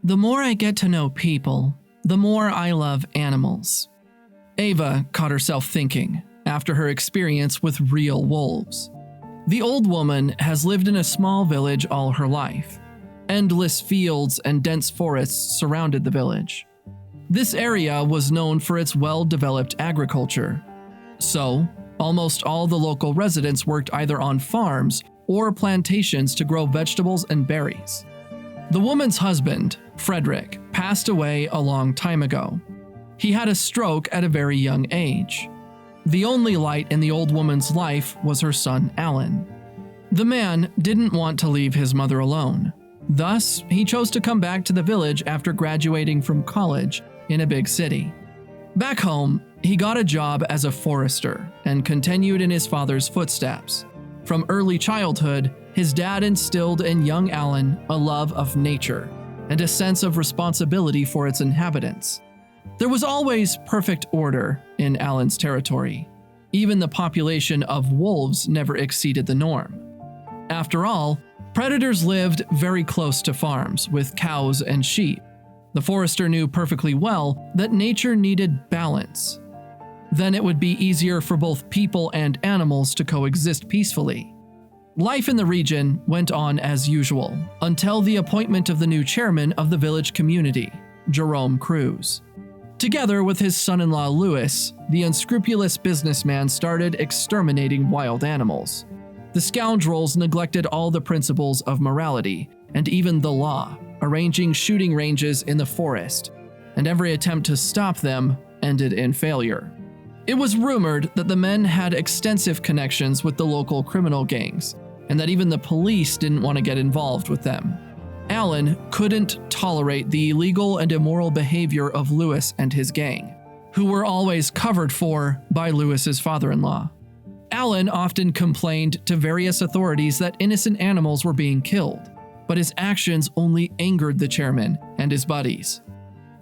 The more I get to know people, the more I love animals. Ava caught herself thinking after her experience with real wolves. The old woman has lived in a small village all her life. Endless fields and dense forests surrounded the village. This area was known for its well-developed agriculture. So, almost all the local residents worked either on farms or plantations to grow vegetables and berries. The woman's husband, Frederick, passed away a long time ago. He had a stroke at a very young age. The only light in the old woman's life was her son, Alan. The man didn't want to leave his mother alone. Thus, he chose to come back to the village after graduating from college in a big city. Back home, he got a job as a forester and continued in his father's footsteps. From early childhood, his dad instilled in young Alan a love of nature and a sense of responsibility for its inhabitants. There was always perfect order in Alan's territory. Even the population of wolves never exceeded the norm. After all, predators lived very close to farms with cows and sheep. The forester knew perfectly well that nature needed balance. Then it would be easier for both people and animals to coexist peacefully. Life in the region went on as usual until the appointment of the new chairman of the village community, Jerome Cruz. Together with his son-in-law Louis, the unscrupulous businessman started exterminating wild animals. The scoundrels neglected all the principles of morality and even the law, arranging shooting ranges in the forest, and every attempt to stop them ended in failure. It was rumored that the men had extensive connections with the local criminal gangs, and that even the police didn't want to get involved with them. Alan couldn't tolerate the illegal and immoral behavior of Louis and his gang, who were always covered for by Louis's father-in-law. Alan often complained to various authorities that innocent animals were being killed, but his actions only angered the chairman and his buddies.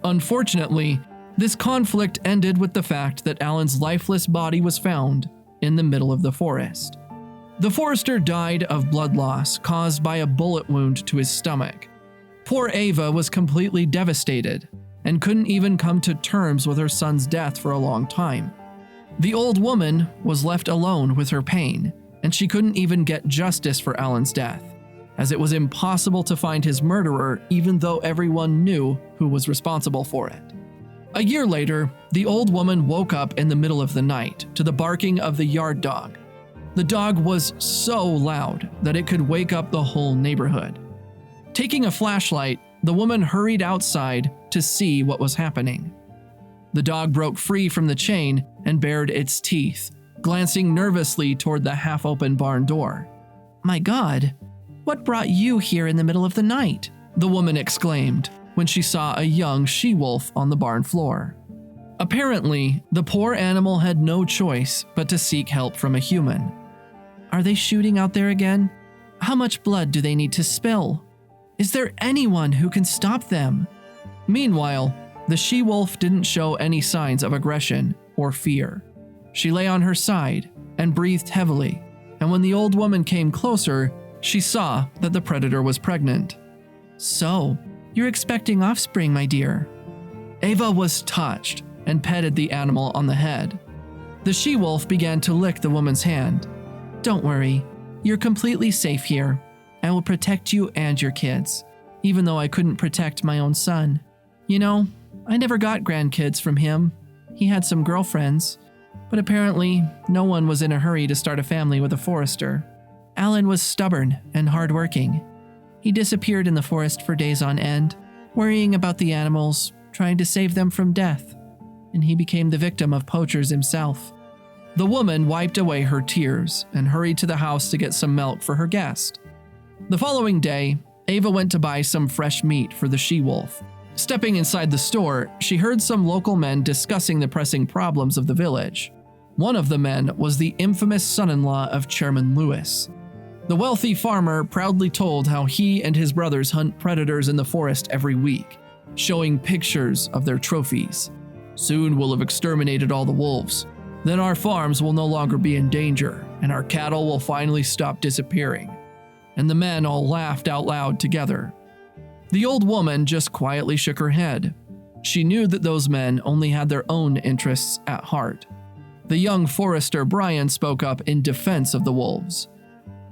Unfortunately, this conflict ended with the fact that Alan's lifeless body was found in the middle of the forest. The forester died of blood loss caused by a bullet wound to his stomach. Poor Ava was completely devastated and couldn't even come to terms with her son's death for a long time. The old woman was left alone with her pain, and she couldn't even get justice for Alan's death, as it was impossible to find his murderer even though everyone knew who was responsible for it. A year later, the old woman woke up in the middle of the night to the barking of the yard dog. The dog was so loud that it could wake up the whole neighborhood. Taking a flashlight, the woman hurried outside to see what was happening. The dog broke free from the chain and bared its teeth, glancing nervously toward the half-open barn door. "My God, what brought you here in the middle of the night?" the woman exclaimed when she saw a young she-wolf on the barn floor. Apparently, the poor animal had no choice but to seek help from a human. "Are they shooting out there again? How much blood do they need to spill? Is there anyone who can stop them?" Meanwhile, the she-wolf didn't show any signs of aggression or fear. She lay on her side and breathed heavily, and when the old woman came closer, she saw that the predator was pregnant. "So, you're expecting offspring, my dear." Ava was touched and petted the animal on the head. The she-wolf began to lick the woman's hand. "Don't worry, you're completely safe here. I will protect you and your kids, even though I couldn't protect my own son. You know, I never got grandkids from him. He had some girlfriends, but apparently no one was in a hurry to start a family with a forester. Alan was stubborn and hardworking. He disappeared in the forest for days on end, worrying about the animals, trying to save them from death, and he became the victim of poachers himself." The woman wiped away her tears and hurried to the house to get some milk for her guest. The following day, Ava went to buy some fresh meat for the she-wolf. Stepping inside the store, she heard some local men discussing the pressing problems of the village. One of the men was the infamous son-in-law of Chairman Louis. The wealthy farmer proudly told how he and his brothers hunt predators in the forest every week, showing pictures of their trophies. "Soon we'll have exterminated all the wolves. Then our farms will no longer be in danger, and our cattle will finally stop disappearing." And the men all laughed out loud together. The old woman just quietly shook her head. She knew that those men only had their own interests at heart. The young forester Brian spoke up in defense of the wolves.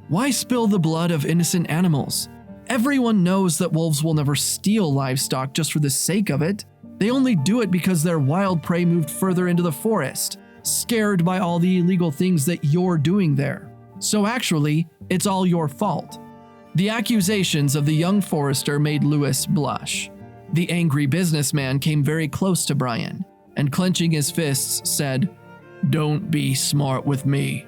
"Why spill the blood of innocent animals? Everyone knows that wolves will never steal livestock just for the sake of it. They only do it because their wild prey moved further into the forest, scared by all the illegal things that you're doing there. So actually, it's all your fault." The accusations of the young forester made Lewis blush. The angry businessman came very close to Brian, and clenching his fists said, "Don't be smart with me.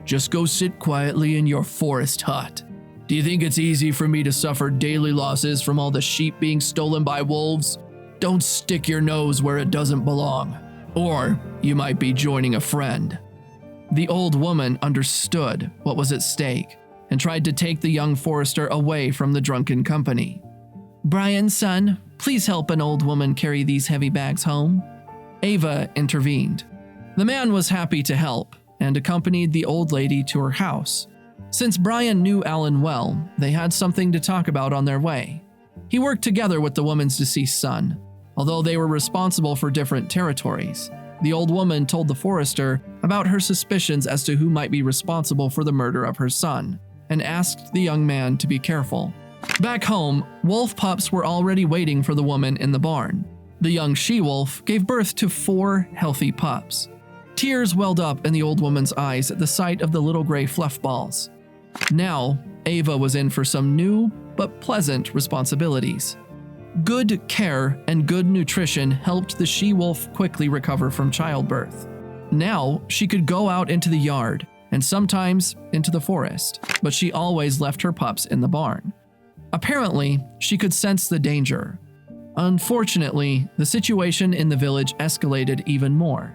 Just go sit quietly in your forest hut. Do you think it's easy for me to suffer daily losses from all the sheep being stolen by wolves? Don't stick your nose where it doesn't belong, or you might be joining a friend." The old woman understood what was at stake and tried to take the young forester away from the drunken company. "Brian, son, please help an old woman carry these heavy bags home." Ava intervened. The man was happy to help and accompanied the old lady to her house. Since Brian knew Alan well, they had something to talk about on their way. He worked together with the woman's deceased son. Although they were responsible for different territories, the old woman told the forester about her suspicions as to who might be responsible for the murder of her son, and asked the young man to be careful. Back home, wolf pups were already waiting for the woman in the barn. The young she-wolf gave birth to 4 healthy pups. Tears welled up in the old woman's eyes at the sight of the little gray fluff balls. Now, Ava was in for some new but pleasant responsibilities. Good care and good nutrition helped the she-wolf quickly recover from childbirth. Now, she could go out into the yard and sometimes into the forest, but she always left her pups in the barn. Apparently, she could sense the danger. Unfortunately, the situation in the village escalated even more.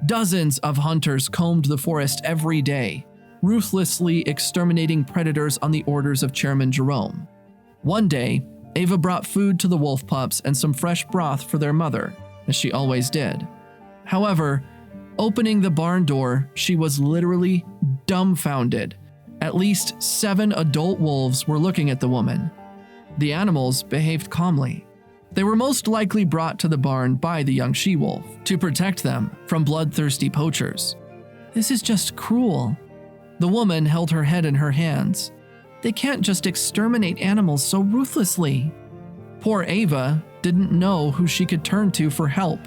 Dozens of hunters combed the forest every day, ruthlessly exterminating predators on the orders of Chairman Jerome. One day, Ava brought food to the wolf pups and some fresh broth for their mother, as she always did. However, opening the barn door, she was literally dumbfounded. At least 7 adult wolves were looking at the woman. The animals behaved calmly. They were most likely brought to the barn by the young she-wolf to protect them from bloodthirsty poachers. "This is just cruel." The woman held her head in her hands. "They can't just exterminate animals so ruthlessly." Poor Ava didn't know who she could turn to for help,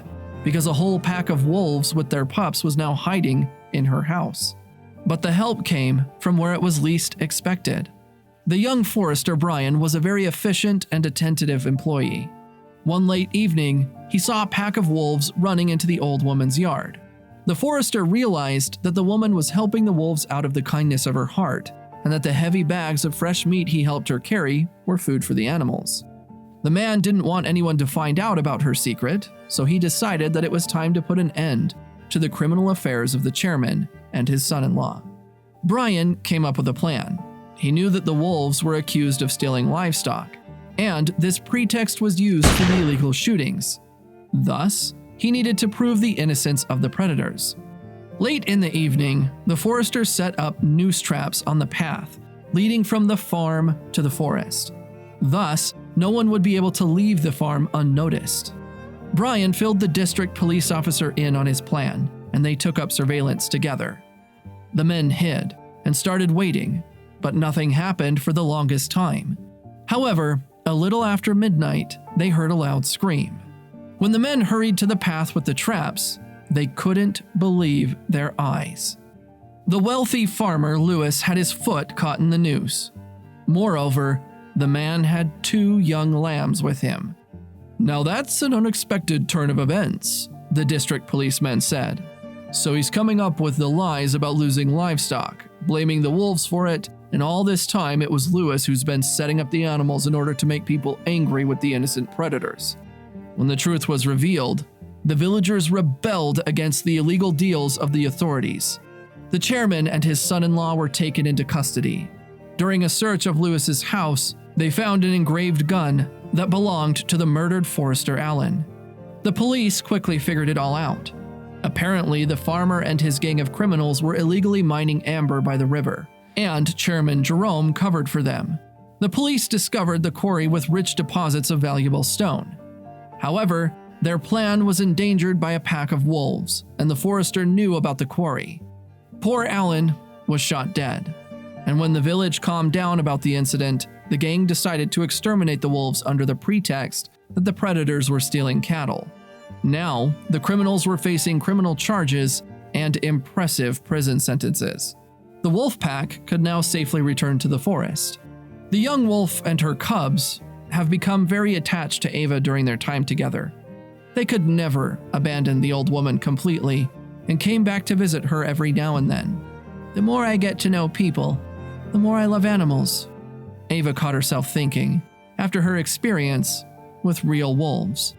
because a whole pack of wolves with their pups was now hiding in her house. But the help came from where it was least expected. The young forester Brian was a very efficient and attentive employee. One late evening, he saw a pack of wolves running into the old woman's yard. The forester realized that the woman was helping the wolves out of the kindness of her heart, and that the heavy bags of fresh meat he helped her carry were food for the animals. The man didn't want anyone to find out about her secret, so he decided that it was time to put an end to the criminal affairs of the chairman and his son-in-law. Brian came up with a plan. He knew that the wolves were accused of stealing livestock, and this pretext was used for the illegal shootings. Thus, he needed to prove the innocence of the predators. Late in the evening, the forester set up noose traps on the path leading from the farm to the forest. Thus, no one would be able to leave the farm unnoticed. Brian filled the district police officer in on his plan, and they took up surveillance together. The men hid and started waiting, but nothing happened for the longest time. However, a little after midnight, they heard a loud scream. When the men hurried to the path with the traps, they couldn't believe their eyes. The wealthy farmer Lewis had his foot caught in the noose. Moreover, the man had 2 young lambs with him. "Now that's an unexpected turn of events," the district policeman said. "So he's coming up with the lies about losing livestock, blaming the wolves for it, and all this time it was Lewis who's been setting up the animals in order to make people angry with the innocent predators." When the truth was revealed, the villagers rebelled against the illegal deals of the authorities. The chairman and his son-in-law were taken into custody. During a search of Lewis's house, they found an engraved gun that belonged to the murdered forester Allen. The police quickly figured it all out. Apparently, the farmer and his gang of criminals were illegally mining amber by the river, and Chairman Jerome covered for them. The police discovered the quarry with rich deposits of valuable stone. However, their plan was endangered by a pack of wolves, and the forester knew about the quarry. Poor Alan was shot dead, and when the village calmed down about the incident, the gang decided to exterminate the wolves under the pretext that the predators were stealing cattle. Now, the criminals were facing criminal charges and impressive prison sentences. The wolf pack could now safely return to the forest. The young wolf and her cubs have become very attached to Ava during their time together. They could never abandon the old woman completely and came back to visit her every now and then. The more I get to know people, the more I love animals, Ava caught herself thinking after her experience with real wolves.